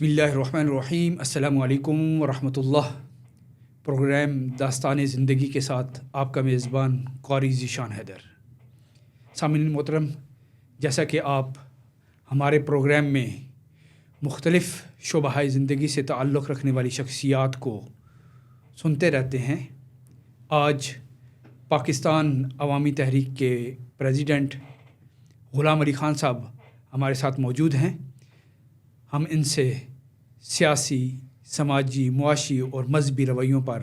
بسم اللہ الرحمن الرحیم. السلام علیکم ورحمۃ اللہ. پروگرام داستان زندگی کے ساتھ آپ کا میزبان قاری ذیشان حیدر. سامعین محترم، جیسا کہ آپ ہمارے پروگرام میں مختلف شعبہ زندگی سے تعلق رکھنے والی شخصیات کو سنتے رہتے ہیں، آج پاکستان عوامی تحریک کے پریزیڈنٹ غلام علی خان صاحب ہمارے ساتھ موجود ہیں. ہم ان سے سیاسی، سماجی، معاشی اور مذہبی رویوں پر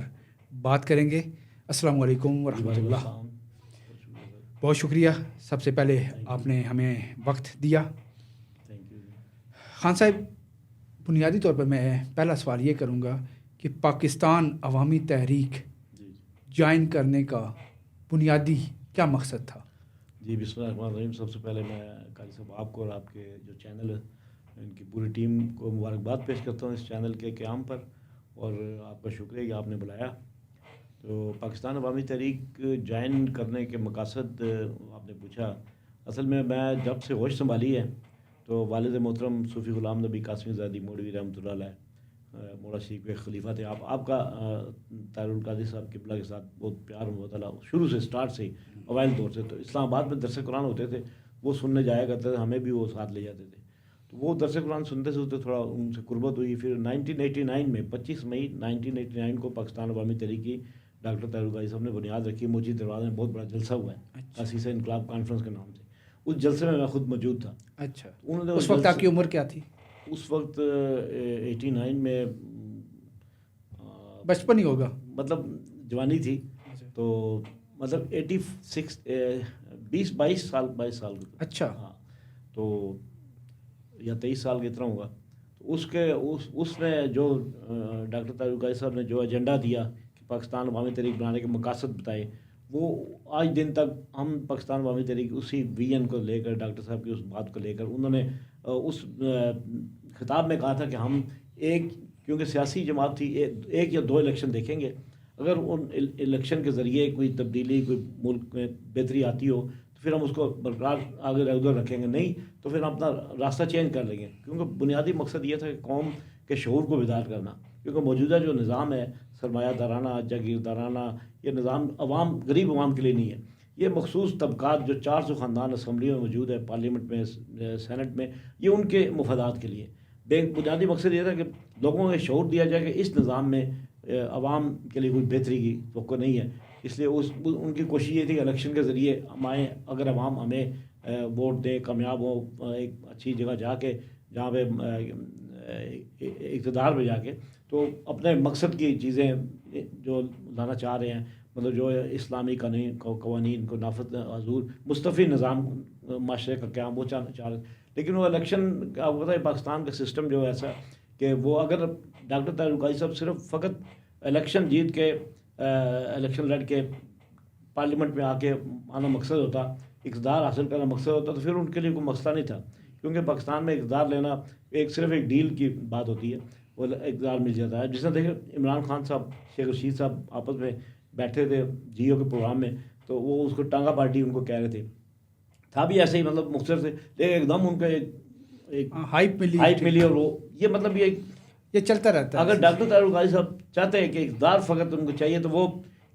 بات کریں گے. السلام علیکم ورحمۃ اللہ. بہت شکریہ، سب سے پہلے آپ نے ہمیں وقت دیا. خان صاحب، بنیادی طور پر میں پہلا سوال یہ کروں گا کہ پاکستان عوامی تحریک جوائن کرنے کا بنیادی کیا مقصد تھا؟ جی، بسم اللہ الرحمن الرحیم. سب سے پہلے میں قاری صاحب آپ کو اور آپ کے جو چینل ہے ان کی پوری ٹیم کو مبارکباد پیش کرتا ہوں اس چینل کے قیام پر، اور آپ کا شکریہ کہ آپ نے بلایا. تو پاکستان عوامی تحریک جوائن کرنے کے مقاصد آپ نے پوچھا. اصل میں جب سے ہوش سنبھالی ہے تو والد محترم صوفی غلام نبی قاسمی زادی مولوی رحمۃ اللہ علیہ مولا شریف کے خلیفہ تھے. آپ کا طاہر القادری صاحب قبلہ کے ساتھ بہت پیار محبت اللہ شروع سے اسٹارٹ سے ہی اوائل دور سے. تو اسلام آباد میں درس قرآن ہوتے تھے، وہ سننے جایا کرتے تھے، ہمیں بھی وہ ساتھ لے جاتے تھے. تو وہ درس قرآن سنتے تھوڑا ان سے قربت ہوئی. پھر 1989 میں 25 مئی 1989 کو پاکستان عوامی تحریک کی ڈاکٹر طاہر القادری صاحب نے بنیاد رکھی. موچی دروازے میں بہت بڑا جلسہ ہوا ہے اسیسہ انقلاب کانفرنس کے نام سے. اس جلسے میں خود موجود تھا. اچھا، انہوں نے اس وقت آپ کی عمر کیا تھی؟ اس وقت 89 میں بچپن ہی ہوگا، مطلب جوانی تھی. تو مطلب 86 22 سال. اچھا، ہاں، تو یا 23 سال کی طرح ہوگا. تو اس میں جو ڈاکٹر طاہر القادری صاحب نے جو ایجنڈا دیا کہ پاکستان عوامی تحریک بنانے کے مقاصد بتائے، وہ آج دن تک ہم پاکستان عوامی تحریک اسی ویژن کو لے کر، ڈاکٹر صاحب کی اس بات کو لے کر، انہوں نے اس خطاب میں کہا تھا کہ ہم کیونکہ سیاسی جماعت تھی، ایک یا دو الیکشن دیکھیں گے. اگر ان الیکشن کے ذریعے کوئی تبدیلی، کوئی ملک میں بہتری آتی ہو تو پھر ہم اس کو برقرار آگے ادھر رکھیں گے، نہیں تو پھر ہم اپنا راستہ چینج کر لیں گے. کیونکہ بنیادی مقصد یہ تھا کہ قوم کے شعور کو بیدار کرنا. کیونکہ موجودہ جو نظام ہے سرمایہ دارانہ، جاگیردارانہ، یہ نظام غریب عوام کے لیے نہیں ہے. یہ مخصوص طبقات جو 400 خاندان اسمبلی میں موجود ہے، پارلیمنٹ میں، سینٹ میں، یہ ان کے مفادات کے لیے. بنیادی مقصد یہ تھا کہ لوگوں کو شعور دیا جائے کہ اس نظام میں عوام کے لیے کوئی بہتری کی توقع نہیں ہے. اس لیے ان کی کوشش یہ تھی کہ الیکشن کے ذریعے ہم آئیں، اگر عوام ہمیں ووٹ دیں، کامیاب ہو ایک اچھی جگہ جا کے، جہاں پہ اقتدار پہ جا کے، تو اپنے مقصد کی چیزیں جو لانا چاہ رہے ہیں، مطلب جو اسلامی قوانین کو نافذ، حضور مصطفی نظام معاشرے کا قیام، وہ چاہ رہے. لیکن وہ الیکشن آپ کو پتہ ہے پاکستان کا سسٹم جو ہے ایسا کہ وہ اگر ڈاکٹر طاہر القادری صاحب صرف فقط الیکشن جیت کے، الیکشن لڑ کے پارلیمنٹ میں آ کے آنا مقصد ہوتا، اقتدار حاصل کرنا مقصد ہوتا، تو پھر ان کے لیے کوئی مسئلہ نہیں تھا. کیونکہ پاکستان میں اقتدار لینا صرف ایک ڈیل کی بات ہوتی ہے، وہ اقتدار مل جاتا ہے. جس نے دیکھے عمران خان صاحب، شیخ رشید صاحب آپس میں بیٹھے تھے جیو کے پروگرام میں، تو وہ اس کو ٹانگا پارٹی ان کو کہہ رہے تھے. تھا بھی ایسے ہی، مطلب مختصر سے، لیکن ایک دم ان کا ایک ہائپ ملی، اور وہ یہ مطلب یہ چلتا رہتا ہے. اگر ڈاکٹر طاہر القادری صاحب چاہتے ہیں کہ اقتدار فقط ان کو چاہیے، تو وہ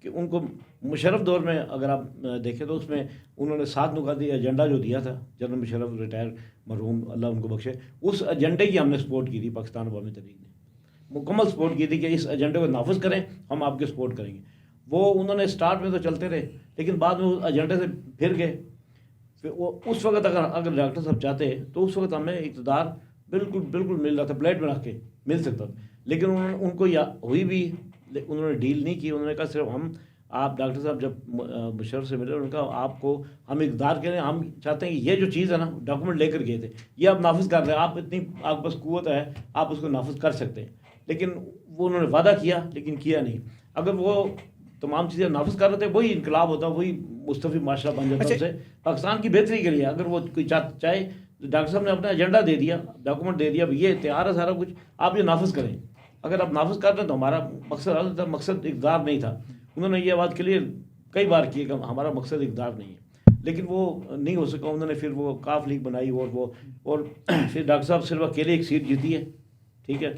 کہ ان کو مشرف دور میں اگر آپ دیکھیں تو اس میں انہوں نے 7 نکاتی ایجنڈا جو دیا تھا، جنرل مشرف ریٹائر مرحوم، اللہ ان کو بخشے، اس ایجنڈے کی ہم نے سپورٹ کی تھی. پاکستان عوامی تحریک نے مکمل سپورٹ کی تھی کہ اس ایجنڈے کو نافذ کریں، ہم آپ کے سپورٹ کریں گے. وہ انہوں نے سٹارٹ میں تو چلتے رہے، لیکن بعد میں اس ایجنڈے سے پھر گئے. پھر وہ اس وقت اگر ڈاکٹر صاحب چاہتے تو اس وقت ہمیں اقتدار بالکل مل رہا تھا، پلیٹ میں رکھ کے مل سکتا تھا. لیکن ان کو ہوئی بھی، انہوں نے ڈیل نہیں کی. انہوں نے کہا صرف آپ ڈاکٹر صاحب جب مشرف سے ملے، انہوں نے کہا آپ کو ہم اقتدار کے لیں، ہم چاہتے ہیں کہ یہ جو چیز ہے نا، ڈاکومنٹ لے کر گئے تھے، یہ آپ نافذ کر رہے ہیں، آپ کے پاس قوت ہے، آپ اس کو نافذ کر سکتے ہیں. لیکن وہ انہوں نے وعدہ کیا لیکن کیا نہیں. اگر وہ تمام چیزیں نافذ کر رہے تھے، وہی انقلاب ہوتا، وہی مصطفی معاشرہ بن جاتا. سے پاکستان کی بہتری کے لیے اگر وہ کوئی چاہے، ڈاکٹر صاحب نے اپنا ایجنڈا دے دیا، ڈاکومنٹ دے دیا، یہ تیار ہے سارا کچھ، آپ یہ نافذ کریں. اگر آپ نافذ کرتے ہیں تو ہمارا مقصد اقتدار نہیں تھا. انہوں نے یہ بات کلیئر کئی بار کی کہ ہمارا مقصد اقتدار نہیں ہے، لیکن وہ نہیں ہو سکا. انہوں نے پھر وہ کاف لیگ بنائی، اور پھر ڈاکٹر صاحب صرف اکیلے ایک سیٹ جیتی ہے ٹھیک ہے،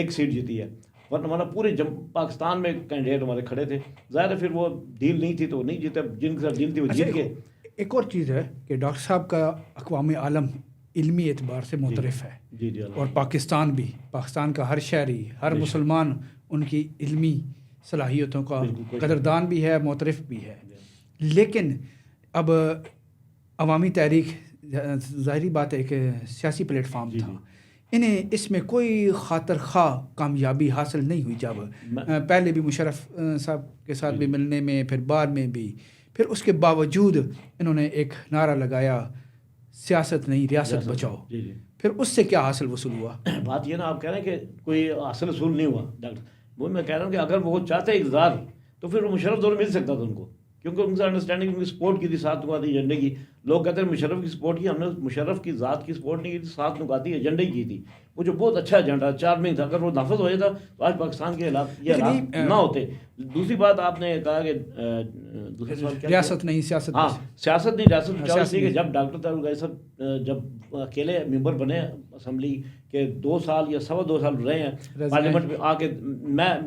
1 سیٹ جیتی ہے، ورنہ ہمارا پورے پاکستان میں کینڈیڈیٹ ہمارے کھڑے تھے. ظاہر ہے پھر وہ ڈیل نہیں تھی تو نہیں جیتے، جن کے ساتھ ڈیل تھی وہ جیت گئے. ایک اور چیز ہے کہ ڈاکٹر صاحب کا اقوام عالم علمی اعتبار سے معترف ہے، جی جی اور پاکستان بھی، پاکستان کا ہر شہری، ہر مسلمان ان کی علمی صلاحیتوں کا قدردان بھی ہے، معترف بھی ہے. لیکن اب عوامی تحریک ظاہری بات ہے کہ سیاسی پلیٹ فارم تھا، انہیں اس میں کوئی خاطر خواہ کامیابی حاصل نہیں ہوئی. جب پہلے بھی مشرف صاحب کے ساتھ بھی ملنے میں، پھر بعد میں بھی، پھر اس کے باوجود انہوں نے ایک نعرہ لگایا سیاست نہیں ریاست بچاؤ. پھر اس سے کیا حاصل وصول ہوا؟ بات یہ نا، آپ کہہ رہے ہیں کہ کوئی حاصل وصول نہیں ہوا ڈاکٹر، وہ میں کہہ رہا ہوں کہ اگر وہ چاہتے اقتدار تو پھر وہ مشرف دور مل سکتا تھا ان کو، کیونکہ ان سے انڈرسٹینڈنگ ان کی سپورٹ کی تھی 7 نکاتی ایجنڈے کی. لوگ کہتے ہیں مشرف کی سپورٹ کی، ہم نے مشرف کی ذات کی سپورٹ نہیں کی تھی، 7 نکاتی ایجنڈے کی تھی. وہ جو بہت اچھا ایجنڈا چارمنگ تھا، اگر وہ نافذ ہو جاتا تو آج پاکستان کے حالات یہ حالات نہ ہوتے. دوسری بات آپ نے کہا کہ دوسرا سوال کیا، ریاست نہیں سیاست، ہاں سیاست نہیں ریاست بچاؤ. اس لیے کہ جب ڈاکٹر طاہر القادری صاحب جب اکیلے ممبر بنے اسمبلی کے 2 سال یا 2.25 سال رہے ہیں پارلیمنٹ میں آ کے،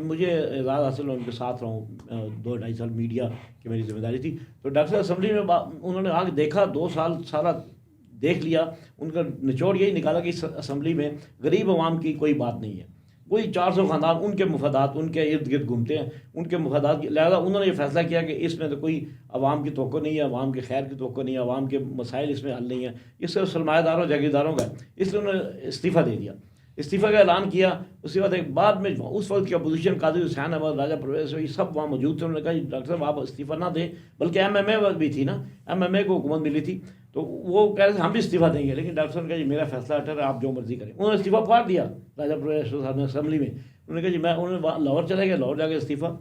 مجھے اعزاز حاصل ہو ان کے ساتھ رہا ہوں 2-2.5 سال میڈیا کی میری ذمہ داری تھی. تو ڈاکٹر صاحب اسمبلی میں انہوں نے آ کے دیکھا، 2 سال سارا دیکھ لیا. ان کا نچوڑ یہی نکالا کہ اس اسمبلی میں غریب عوام کی کوئی بات نہیں ہے. وہی 400 خاندان ان کے مفادات ان کے ارد گرد گھومتے ہیں، ان کے مفادات. لہٰذا انہوں نے یہ فیصلہ کیا کہ اس میں تو کوئی عوام کی توقع نہیں ہے، عوام کے خیر کی توقع نہیں ہے، عوام کے مسائل اس میں حل نہیں ہے، یہ صرف سرمایہ داروں جاگیرداروں کا ہے. اس لیے انہوں نے استعفیٰ دے دیا، استعفیٰ کا اعلان کیا. اس کے بعد ایک بعد میں اس وقت کی اپوزیشن قاضی حسین احمد، راجہ پرویز، یہ سب وہاں موجود تھے. انہوں نے کہا ڈاکٹر صاحب آپ استعفیٰ نہ دیں، بلکہ ایم بھی تھی نا، ایم کو حکومت ملی تھی، تو وہ کہہ رہے تھے ہم بھی استعفیٰ دیں گے. لیکن ڈاکٹر صاحب نے کہا جی میرا فیصلہ اٹر ہے، آپ جو مرضی کریں. انہوں نے استعفیٰ پھاڑ دیا راجہ پرویز صاحب نے اسمبلی میں. انہوں نے کہا جی انہوں نے لاہور چلے گئے، لاہور جا کے استعفیٰ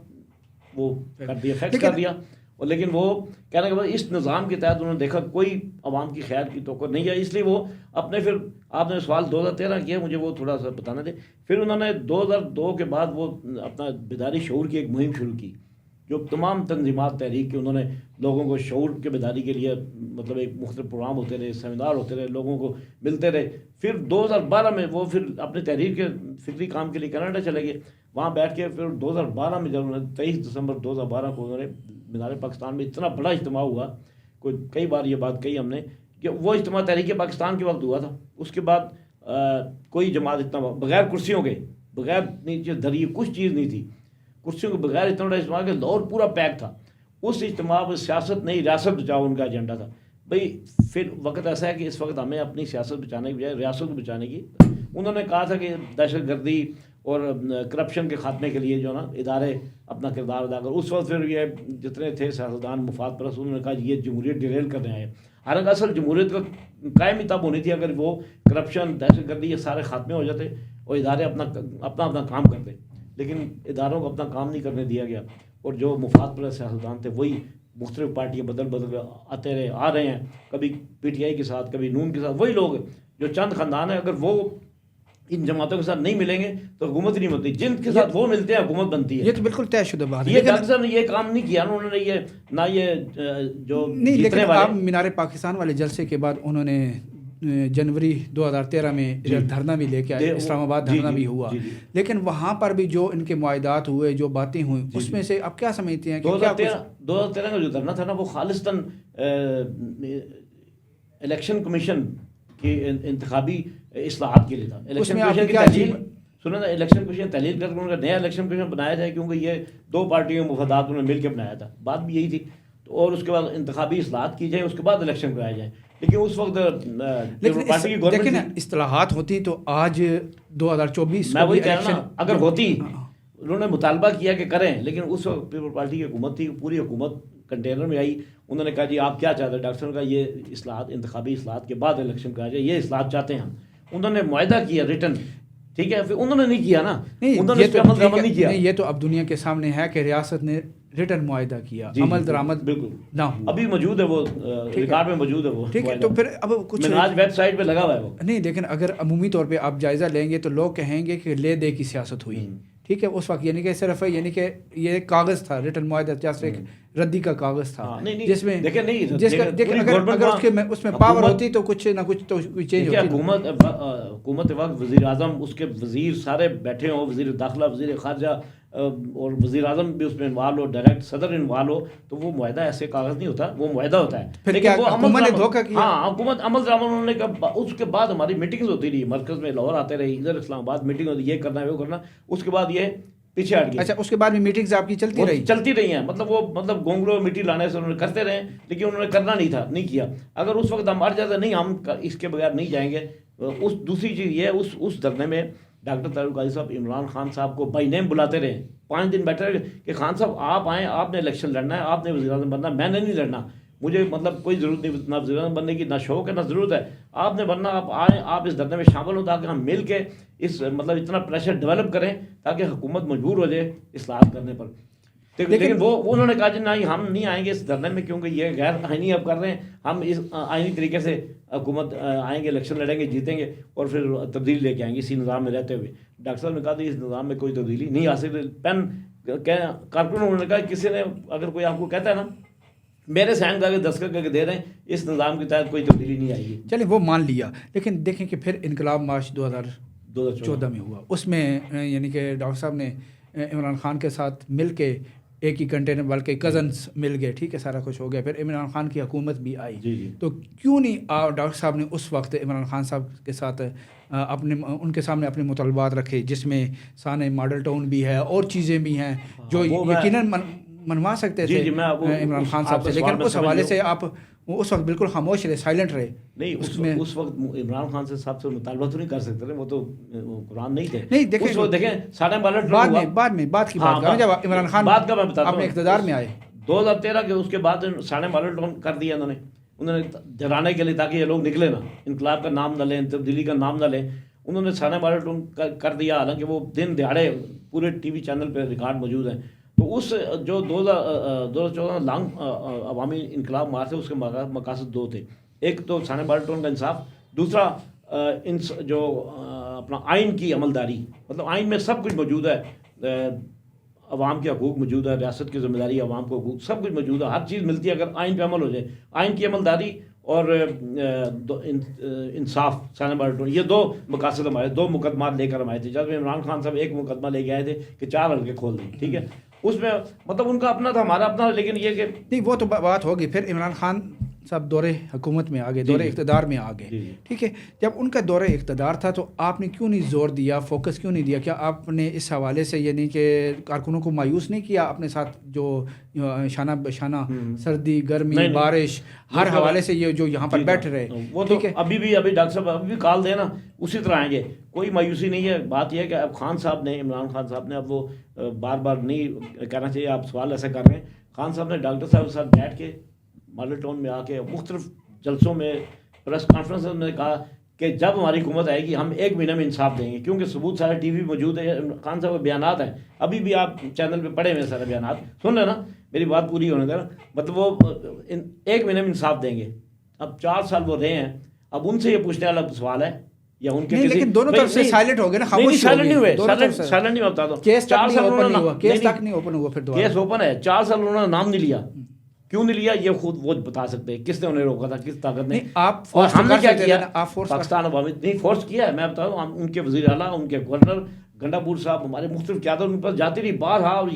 وہ کر دیا، فیکس کر دیا. اور لیکن وہ کہنے کے بعد اس نظام کے تحت انہوں نے دیکھا کوئی عوام کی خیر کی توقع نہیں ہے، اس لیے وہ اپنے، پھر آپ نے سوال 2013 کیا، مجھے وہ تھوڑا سا بتانا دے. پھر انہوں نے 2002 کے بعد وہ اپنا بیداری شعور کی ایک مہم شروع کی، جو تمام تنظیمات تحریک کے انہوں نے لوگوں کو شعور کے بیداری کے لیے، مطلب ایک مختلف پروگرام ہوتے رہے، سیمینار ہوتے رہے، لوگوں کو ملتے رہے. پھر 2012 میں وہ پھر اپنے تحریر کے فکری کام کے لیے کینیڈا چلے گئے. وہاں بیٹھ کے پھر 2012 میں جب انہوں نے 23 دسمبر 2012 کو انہوں نے مینار پاکستان میں اتنا بڑا اجتماع ہوا، کئی بار یہ بات کہی ہم نے کہ وہ اجتماع تحریک پاکستان کے وقت ہوا تھا. اس کے بعد کوئی جماعت اتنا بغیر کرسیوں کے، بغیر نیچے دھری کچھ چیز نہیں تھی، کرسیوں کے بغیر اتنا بڑا اجتماع کہ لاہور پورا پیک تھا. اس اجتماع میں سیاست نہیں ریاست بچاؤ ان کا ایجنڈا تھا. بھئی پھر وقت ایسا ہے کہ اس وقت ہمیں اپنی سیاست بچانے کی بجائے ریاست بچانے کی. انہوں نے کہا تھا کہ دہشت گردی اور کرپشن کے خاتمے کے لیے جو نا ادارے اپنا کردار ادا کر. اس وقت پھر یہ جتنے تھے سیاستدان مفاد پرست، انہوں نے کہا یہ جمہوریت ڈیریل کر رہے ہیں. حالانکہ اصل جمہوریت کا قائم ہی تب ہونی تھی اگر وہ کرپشن، دہشت گردی یہ سارے خاتمے ہو جاتے اور ادارے اپنا کام کرتے. لیکن اداروں کو اپنا کام نہیں کرنے دیا گیا، اور جو مفاد پرست سیاستدان تھے وہی مختلف پارٹیاں بدل آتے رہے، آ رہے ہیں، کبھی پی ٹی آئی کے ساتھ، کبھی نون کے ساتھ. وہی لوگ جو چند خاندان ہیں، اگر وہ ان جماعتوں کے ساتھ نہیں ملیں گے تو حکومت نہیں بنتی. جن کے ساتھ وہ ملتے ہیں حکومت بنتی ہے. یہ تو بالکل طے شدہ بات ہے. یہ ڈاکٹر صاحب نے یہ کام نہیں کیا، انہوں نے یہ نہ یہ جو نہیں. لیکن آپ مینار پاکستان والے جلسے کے بعد انہوں نے جنوری 2013 میں دھرنا بھی لے کے آئے، اسلام آباد دھرنا بھی ہوا. لیکن وہاں پر بھی جو ان کے معاہدات ہوئے، جو باتیں ہوئیں، اس میں سے آپ کیا سمجھتے ہیں کہ 2013 کا جو دھرنا تھا نا، وہ خالصتاً الیکشن کمیشن کی انتخابی اصلاحات کے لیے تھا. الیکشن کمیشن کی تحلیل سنیں نا، الیکشن کمیشن تحلیل کر کے ان کا نیا الیکشن کمیشن بنایا جائے، کیونکہ یہ 2 پارٹیوں کے مفادات انہوں نے مل کے بنایا تھا. بات بھی یہی تھی. اور اس کے بعد انتخابی اصلاحات کی جائیں، اس کے بعد الیکشن کرائے جائیں. لیکن اس وقت پارٹی کی گورنمنٹ، لیکن اصلاحات ہوتی تو آج 2024 میں وہی کہہ رہا ہوں، اگر ہوتی، انہوں نے مطالبہ کیا کہ کریں، لیکن اس وقت پیپل پارٹی کی حکومت تھی، پوری حکومت کنٹینر میں آئی. انہوں نے کہا جی آپ کیا چاہتے ہیں؟ ڈاکٹر صاحب نے کہا یہ اصلاحات، انتخابی اصلاحات کے بعد الیکشن کرایا جائے، یہ اصلاحات چاہتے ہیں ہم. انہوں نے معاہدہ کیا ریٹن، ٹھیک ہے. پھر انہوں نے نہیں کیا نا، انہوں نے اس پہ عمل نہیں کیا. یہ تو اب دنیا کے سامنے ہے کہ ریاست نے ریٹن معاہدہ کیا، عمل درآمد بالکل نہ ہوا. ابھی موجود ہے، وہ ریکارڈ میں موجود ہے وہ. ٹھیک ہے. تو پھر اب کچھ آج ویب سائٹ پہ لگا ہوا ہے وہ. نہیں، لیکن اگر عمومی طور پہ آپ جائزہ لیں گے تو لوگ کہیں گے کہ لے دے کی سیاست ہوئی. ٹھیک ہے اس وقت، یعنی کہ صرف یعنی کہ یہ ایک کاغذ تھا ریٹن معاہدہ، جیسے ایک ردی کا کاغذ تھا جس میں اگر اس میں پاور ہوتی تو کچھ نہ کچھ تو چینج ہوتی. حکومت وقت وزیر اعظم، اس کے وزیر سارے بیٹھے ہوں، وزیر داخلہ، وزیر خارجہ اور وزیر اعظم بھی اس میں انوالو ہو، ڈائریکٹ صدر انوالو ہو، تو وہ معاہدہ ایسے کاغذ نہیں ہوتا، وہ معاہدہ ہوتا ہے. لیکن وہ حکومت نے دھوکہ کیا. ہاں حکومت عمل درآمد انہوں نے کہا. اس کے بعد ہماری میٹنگز ہوتی رہی، مرکز میں لاہور آتے رہے، ادھر اسلام آباد میٹنگ ہوتی، یہ کرنا ہے وہ کرنا. اس کے بعد یہ پیچھے ہٹ گیا. اچھا اس کے بعد بھی میٹنگز آپ کی چلتی رہی ہیں، مطلب وہ گونگلو میٹنگ لانے سے انہوں نے کرتے رہے، لیکن انہوں نے کرنا نہیں تھا، نہیں کیا. اگر اس وقت ہم ہٹ جاتے نہیں، ہم اس کے بغیر نہیں جائیں گے. اس دوسری چیز یہ اس دھرنے میں ڈاکٹر طاہر القادری صاحب عمران خان صاحب کو بائی نیم بلاتے رہے، 5 دن بیٹھے رہے کہ خان صاحب آپ آئیں، آپ نے الیکشن لڑنا ہے، آپ نے وزیر اعظم بننا، میں نے نہیں لڑنا، مجھے مطلب کوئی ضرورت نہیں، نہ وزیر اعظم بننے کی نہ شوق ہے نہ ضرورت ہے، آپ نے بننا، آپ آئیں، آپ اس دھرنے میں شامل ہوں تاکہ ہم مل کے اس مطلب اتنا پریشر ڈیولپ کریں تاکہ حکومت مجبور ہو جائے اصلاحات کرنے پر. لیکن وہ انہوں نے کہا جی نہیں، ہم نہیں آئیں گے اس دھرنے میں کیونکہ یہ غیر آئینی اب کر رہے ہیں، ہم اس آئینی طریقے سے حکومت آئیں گے، الیکشن لڑیں گے، جیتیں گے اور پھر تبدیلی لے کے آئیں گے اسی نظام میں رہتے ہوئے. ڈاکٹر صاحب نے کہا تھا اس نظام میں کوئی تبدیلی نہیں آ سکتی. کارکنوں نے کہا کسی نے اگر کوئی آپ کو کہتا ہے نا میرے سائن کا دستخط کر کے دے رہے ہیں اس نظام کے تحت کوئی تبدیلی نہیں آئے گی. چلیں وہ مان لیا، لیکن دیکھیں کہ پھر انقلاب مارچ 2014 میں ہوا. اس میں یعنی کہ ڈاکٹر صاحب نے عمران خان کے ساتھ مل کے ایک ہی کنٹینر بلکہ کزنس مل گئے، ٹھیک ہے، سارا کچھ ہو گیا. پھر عمران خان کی حکومت بھی آئی. تو کیوں نہیں ڈاکٹر صاحب نے اس وقت عمران خان صاحب کے ساتھ ان کے سامنے اپنے مطالبات رکھے، جس میں سانے ماڈل ٹاؤن بھی ہے اور چیزیں بھی ہیں جو یقیناً منوا سکتے تھے عمران خان صاحب سے، لیکن اس حوالے سے آپ اس وقت بالکل خاموش رہے، سائلنٹ رہے. نہیں اس وقت عمران خان سے صاحب سے مطالبہ تو نہیں کر سکتے تھے، وہ تو قرآن نہیں تھے. نہیں دیکھیں سارے بعد کی بات کریں جب عمران خان بات کا میں بتاتا ہوں اپنے اقتدار میں آئے 2013 کے، اس کے بعد سانے ماڈل ٹاؤن کر دیا انہوں نے ڈرانے کے لیے تاکہ یہ لوگ نکلے نا، انقلاب کا نام نہ لیں، تبدیلی کا نام نہ لیں. انہوں نے سانے ماڈل ٹاؤن کر دیا، حالانکہ وہ دن دہاڑے پورے ٹی وی چینل پہ ریکارڈ موجود ہیں. تو اس جو 2014 لانگ عوامی انقلاب مارچ ہے، اس کے مقاصد 2 تھے. ایک تو سانے ماڈل ٹاؤن کا انصاف، دوسرا جو اپنا آئین کی عملداری، مطلب آئین میں سب کچھ موجود ہے، عوام کے حقوق موجود ہے، ریاست کی ذمہ داری، عوام کو حقوق سب کچھ موجود ہے، ہر چیز ملتی ہے اگر آئین پہ عمل ہو جائے. آئین کی عملداری اور انصاف، سانے ماڈل ٹاؤن، یہ 2 مقاصد ہمارے، 2 مقدمات لے کر ہم آئے تھے. جب عمران خان صاحب ایک مقدمہ لے کے آئے تھے کہ 4 حلقے کھول دیں، ٹھیک ہے، اس میں مطلب ان کا اپنا تھا، ہمارا اپنا، لیکن یہ کہ نہیں وہ تو بات ہوگی. پھر عمران خان صاحب دور حکومت میں آ گئے، دور اقتدار میں آ گئے، ٹھیک ہے. جب ان کا دور اقتدار تھا تو آپ نے کیوں نہیں زور دیا، فوکس کیوں نہیں دیا؟ کیا آپ نے اس حوالے سے یعنی کہ کارکنوں کو مایوس نہیں کیا اپنے ساتھ، جو شانہ بشانہ سردی گرمی بارش ہر حوالے سے یہ جو یہاں پر بیٹھ رہے، وہ تو ابھی ڈاکٹر صاحب ابھی بھی کال دیں نا اسی طرح آئیں گے، کوئی مایوسی نہیں ہے. بات یہ ہے کہ اب خان صاحب نے، عمران خان صاحب نے، اب وہ بار بار نہیں کہنا چاہیے، آپ سوال ایسا کر رہے ہیں، خان صاحب نے ڈاکٹر صاحب کے ساتھ بیٹھ کے ماڈل ٹاؤن میں آ کے مختلف جلسوں میں، پریس کانفرنس میں کہا کہ جب ہماری حکومت آئے گی ہم 1 مہینہ میں انصاف دیں گے، کیونکہ ثبوت سارے ٹی وی موجود ہے. خان صاحب کے بیانات ہیں، ابھی بھی آپ چینل پہ پڑھے ہوئے سارے بیانات، سن رہے نا، میری بات پوری ہونے دیں. مطلب وہ 1 مہینے میں انصاف دیں گے. اب 4 سال وہ رہے ہیں، اب ان سے یہ پوچھنے والا سوال ہے یا ان کے نہیں، لیکن دونوں طرف سے سائلنٹ ہو گئے نا، خاموش سائلنٹ نہیں ہوئے، سائلنٹ نہیں بتا دو. کیس تک نہیں اوپن ہوا، پھر کیس اوپن ہے. 4 سال انہوں نے نام نہیں لیا، کیوں نہیں لیا یہ خود وہ بتا سکتے ہیں، کس نے انہیں روکا تھا، کس طاقت نے. آپ ہم نے کیا کیا، پاکستان عوامی نہیں فورس کیا ہے. میں بتا دوں، ہم ان کے وزیر اعلیٰ، ان کے گورنر گنڈا پور صاحب، ہمارے مختلف قیادت ان پر جاتی رہی بارہا، اور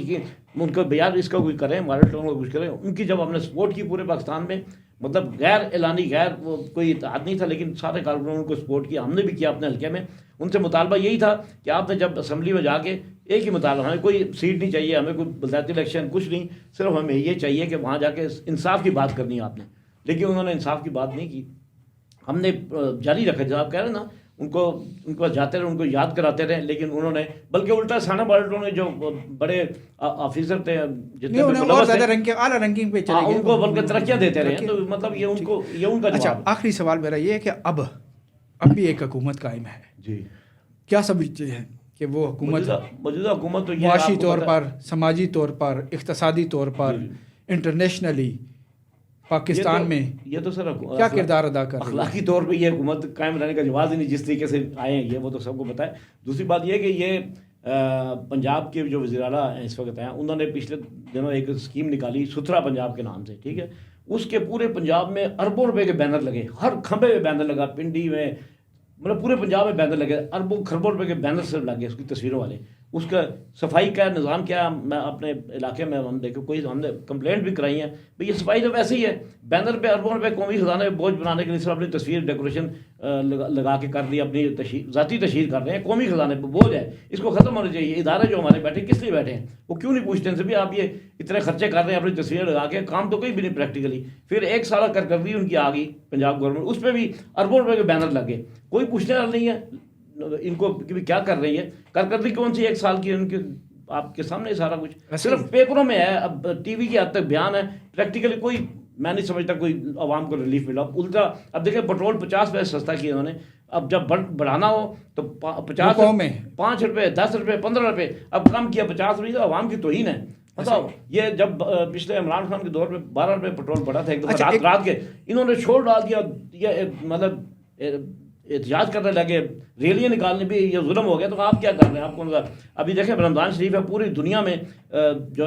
ان کو بیان اس کا کوئی کریں، ماڈل ٹاؤن کو کچھ کریں. ان کی جب ہم نے سپورٹ کی پورے پاکستان میں، مطلب غیر اعلانی، غیر وہ کوئی اتحاد نہیں تھا، لیکن سارے کارکنوں کو سپورٹ کیا، ہم نے بھی کیا اپنے حلقے میں. ان سے مطالبہ یہی تھا کہ آپ نے جب اسمبلی میں جا کے ایک ہی مطالبہ، ہمیں کوئی سیٹ نہیں چاہیے، ہمیں کوئی بلدیاتی الیکشن کچھ نہیں، صرف ہمیں یہ چاہیے کہ وہاں جا کے انصاف کی بات کرنی ہے آپ نے. لیکن انہوں نے انصاف کی بات نہیں کی. ہم نے جاری رکھا، جب آپ کہہ رہے ہیں نا، ان کو جاتے رہے، ان کو یاد کراتے رہے، لیکن انہوں نے بلکہ الٹا سانا ماڈل ٹاؤن میں جو بڑے آفیسر تھے، جتنے اعلیٰ رینکنگ پہ چلے گئے، ان کو بلکہ ترقیاں دیتے رہے. تو مطلب یہ ان کا. اچھا، آخری سوال میرا یہ ہے کہ اب بھی ایک حکومت قائم ہے، جی، کیا سمجھتے ہیں کہ وہ حکومت موجودہ حکومت تو معاشی طور پر، سماجی طور پر، اقتصادی طور پر، انٹرنیشنلی پاکستان میں یہ تو سر کیا کردار ادا کر رہی ہے؟ اخلاقی طور پہ یہ حکومت قائم رہنے کا جواز ہی نہیں، جس طریقے سے آئے ہیں یہ وہ تو سب کو پتہ ہے. دوسری بات یہ کہ یہ پنجاب کے جو وزیر اعلیٰ ہیں اس وقت ہیں، انہوں نے پچھلے دنوں ایک اسکیم نکالی ستھرا پنجاب کے نام سے، ٹھیک ہے. اس کے پورے پنجاب میں اربوں روپے کے بینر لگے، ہر کھمبے میں بینر لگا، پنڈی میں، مطلب پورے پنجاب میں بینر لگے، اربوں خربوں روپے کے بینر سے لگے اس کی تصویروں والے. اس کا صفائی کا نظام کیا، میں اپنے علاقے میں ہم دیکھو کوئی، ہم نے کمپلینٹ بھی کرائی ہیں بھئی یہ صفائی تو ویسے ہی ہے، بینر پہ اربوں روپے قومی خزانے میں بوجھ بنانے کے لیے صرف اپنی تصویر ڈیکوریشن لگا کے کر دی، اپنی ذاتی تشہیر کر رہے ہیں. قومی خزانے پہ بوجھ ہے، اس کو ختم ہونا چاہیے. ادارے جو ہمارے بیٹھے کس لیے بیٹھے ہیں، وہ کیوں نہیں پوچھتے ان سے بھی آپ یہ اتنے خرچے کر رہے ہیں اپنی تصویریں لگا کے، کام تو کوئی بھی نہیں پریکٹیکلی. پھر 1 سالہ کارکردگی ان کی آ گئی پنجاب گورنمنٹ، اس پہ بھی اربوں روپے کے بینر لگے، کوئی پوچھنے والا نہیں ہے ان کو کہ کیا کر رہی ہے. کارکردگی کون سی 1 سال کی ان کی، آپ کے سامنے سارا کچھ صرف پیپروں میں ہے. اب ٹی وی کی حد تک بیان ہے، پریکٹیکلی کوئی میں نہیں سمجھتا کوئی عوام کو ریلیف ملا. الٹا اب دیکھیں پٹرول 50 پیسے سستا کیا انہوں نے، اب جب بڑھانا ہو تو 50 5 روپے 10 روپے 15 روپے، اب کم کیا 50 روپے، تو عوام کی توہین ہے. بتاؤ یہ جب پچھلے عمران خان کے دور میں 12 روپے پٹرول پڑا تھا ایک دفعہ رات کے، انہوں نے چھوڑ ڈال دیا. یہ مطلب احتجاج کرنے لگے، ریلیاں نکالنے بھی یہ ظلم ہو گیا. تو آپ کیا کر رہے ہیں؟ آپ کو ابھی دیکھیں رمضان شریف ہے، پوری دنیا میں جو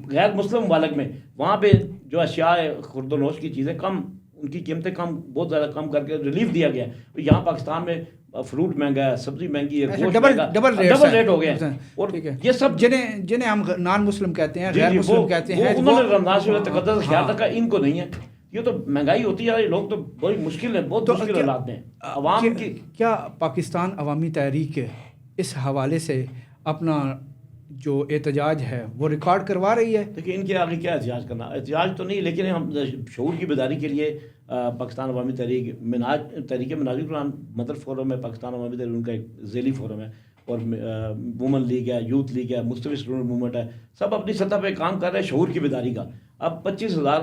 غیر مسلم ممالک میں وہاں پہ جو اشیاء خرد و نوش کی چیزیں کم، ان کی قیمتیں کم، بہت زیادہ کم کر کے ریلیف دیا گیا ہے. یہاں پاکستان میں فروٹ مہنگا ہے، سبزی مہنگی ہے، گوشت ڈبل ریٹ ہو گیا ہے. اور یہ سب جنہیں ہم نان مسلم کہتے ہیں، غیر مسلم کہتے ہیں، انہوں نے رمضان شریف تقدس خیال رکھا، ان کو نہیں ہے. یہ تو مہنگائی ہوتی ہے، لوگ تو بڑی مشکل ہے، بہت مشکل حالات میں عوام کی. کیا پاکستان عوامی تحریک اس حوالے سے اپنا جو احتجاج ہے وہ ریکارڈ کروا رہی ہے؟ دیکھیے ان کے آگے کیا احتجاج کرنا، احتجاج تو نہیں، لیکن ہم شعور کی بیداری کے لیے پاکستان عوامی تحریک تحریک مناظر قرآن مدر فورم ہے، پاکستان عوامی تحریک ان کا ایک ذیلی فورم ہے، اور وومن لیگ ہے، یوتھ لیگ ہے، مصطفی اسٹوڈنٹ موومنٹ ہے، سب اپنی سطح پہ کام کر رہے ہیں شعور کی بیداری کا. اب 25,000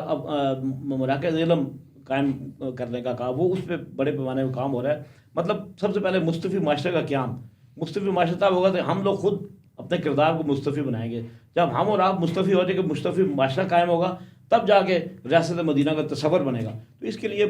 مراکز علم قائم کرنے کا کام، وہ اس پہ بڑے پیمانے میں کام ہو رہا ہے. مطلب سب سے پہلے مصطفی معاشرے کا قیام، مصطفی معاشرہ تب ہوگا تو ہم لوگ خود اپنے کردار کو مصطفی بنائیں گے. جب ہم اور آپ مصطفی ہو جائے کہ مصطفی معاشرہ قائم ہوگا، تب جا کے ریاست مدینہ کا تصور بنے گا. تو اس کے لیے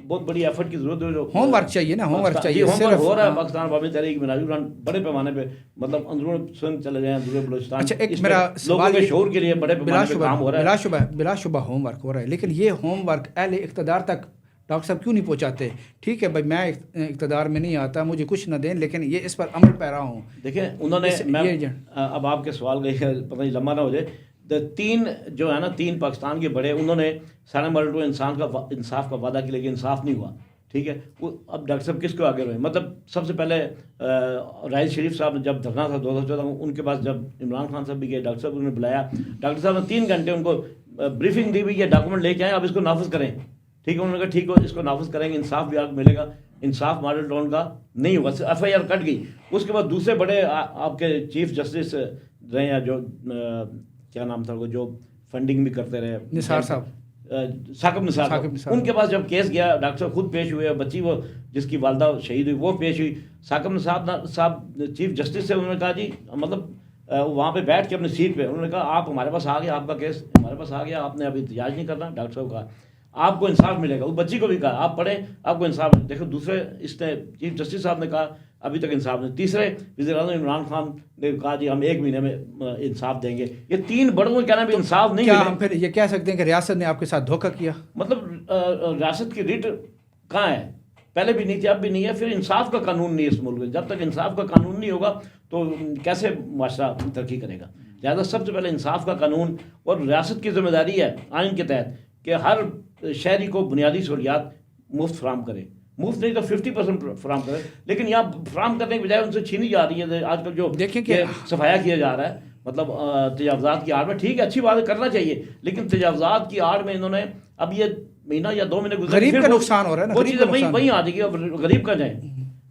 بہت بڑی ایفرٹ کی ضرورت ہے. ہوم ورک چاہیے نا، ہوم ورک چاہیے. ہوم ورک ہو رہا ہے پاکستان عوامی تحریک مناظر بڑے پیمانے پہ، مطلب اندرون سندھ چلے جائیں، اندرون بلوچستان. اچھا ایک میرا لوگوں کے شعور کے لیے بڑے پیمانے پہ کام ہو رہا ہے. بلا شبہ ہوم ورک ہو رہا ہے، لیکن یہ ہوم ورک اہل اقتدار تک ڈاکٹر صاحب کیوں نہیں پہنچاتے؟ ٹھیک ہے بھائی میں اقتدار میں نہیں آتا، مجھے کچھ نہ دیں، لیکن یہ اس پر عمل پیرا ہوں. دیکھیں انہوں نے، اب آپ کے سوال کا پتہ نہیں لمبا نہ ہو جائے، 3 جو ہے نا 3 پاکستان کے بڑے، انہوں نے سارے مرڈو انصاف کا وعدہ کیا، لیکن انصاف نہیں ہوا. ٹھیک ہے، وہ اب ڈاکٹر صاحب کس کو آگے رہے؟ مطلب سب سے پہلے راحیل شریف صاحب نے جب دھرنا تھا 2014 میں، ان کے پاس جب عمران خان صاحب بھی گئے، ڈاکٹر صاحب انہوں نے بلایا، ڈاکٹر صاحب نے 3 گھنٹے ان کو بریفنگ دی بھی، یہ ڈاکومنٹ لے کے آئیں، اب اس کو نافذ کریں. ٹھیک ہے، انہوں نے کہا ٹھیک ہو، اس کو نافذ کریں گے، انصاف بھی آپ ملے گا. انصاف ماڈل ٹاؤن کا نہیں ہوا، FIR کٹ گئی. اس کے بعد دوسرے بڑے آپ کے چیف جسٹس رہے ہیں، جو کیا نام تھا، جو فنڈنگ بھی کرتے رہے، نثار صاحب، ثاقب نثار. ان کے پاس جب کیس گیا، ڈاکٹر صاحب خود پیش ہوئے، بچی وہ جس کی والدہ شہید ہوئی وہ پیش ہوئی. ثاقب نثار صاحب چیف جسٹس سے انہوں نے کہا جی، مطلب وہاں پہ بیٹھ کے اپنی سیٹ پہ انہوں نے کہا آپ ہمارے پاس آ گیا، آپ کا کیس ہمارے پاس آ گیا، آپ نے ابھی احتجاج نہیں کرنا. ڈاکٹر صاحب کہا آپ کو انصاف ملے گا. اس بچی کو بھی کہا آپ پڑھیں، آپ کو انصاف ملے. دیکھو دوسرے اس نے چیف جسٹس صاحب نے کہا ابھی تک انصاف نہیں. تیسرے وزیر اعظم عمران خان نے کہا جی ہم 1 مہینے میں انصاف دیں گے. یہ 3 بڑوں کا کہنا بھی انصاف نہیں کیا ہم پھر یہ کہہ سکتے ہیں کہ ریاست نے آپ کے ساتھ دھوکہ کیا؟ مطلب ریاست کی ریٹ کہاں ہے؟ پہلے بھی نہیں تھی، اب بھی نہیں ہے. پھر انصاف کا قانون نہیں ہے اس ملک میں. جب تک انصاف کا قانون نہیں ہوگا تو کیسے معاشرہ ترقی کرے گا؟ لہٰذا سب سے پہلے انصاف کا قانون، اور ریاست کی ذمہ داری ہے آئین کے تحت کہ ہر شہری کو بنیادی سہولیات مفت فراہم کرے. مفت نہیں تو 50% فراہم کرے، لیکن یہاں فراہم کرنے کے بجائے ان سے چھینی جا رہی ہے. آج کل جو صفایا کیا جا رہا ہے، مطلب تجاوزات کی آڑ میں، ٹھیک ہے اچھی بات کرنا چاہیے، لیکن تجاوزات کی آڑ میں انہوں نے اب یہ مہینہ یا 2 مہینے گزرے، غریب کا نقصان ہو رہا ہے نا، وہ چیزیں وہیں آ جائے گی. اب غریب کا جائیں،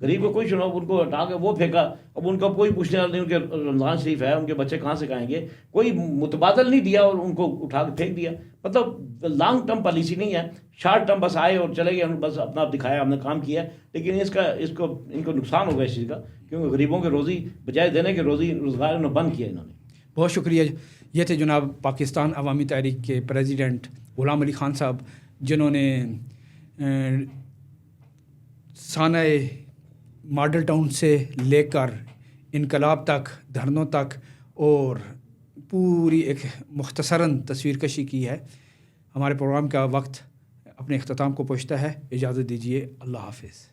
غریب کو کوئی سنو، ان کو ہٹا کے وہ پھینکا. اب ان کا کوئی پوچھنے والا نہیں، ان کے رمضان شریف ہے، ان کے بچے کہاں سے کھائیں گے؟ کوئی متبادل نہیں دیا اور ان کو اٹھا کے پھینک دیا. مطلب لانگ ٹرم پالیسی نہیں ہے، شارٹ ٹرم بس آئے اور چلے گئے، بس اپنا دکھایا ہم نے کام کیا ہے. لیکن ان کو نقصان ہوگا اس چیز کا، کیونکہ غریبوں کے روزی بجائے دینے کے روزی روزگار انہوں نے بند کیا انہوں نے. بہت شکریہ. یہ تھے جناب پاکستان عوامی تحریک کے پریزیڈنٹ غلام علی خان صاحب، جنہوں نے سانحہ ماڈل ٹاؤن سے لے کر انقلاب تک، دھرنوں تک، اور پوری ایک مختصراً تصویر کشی کی ہے. ہمارے پروگرام کا وقت اپنے اختتام کو پہنچتا ہے. اجازت دیجیے. اللہ حافظ.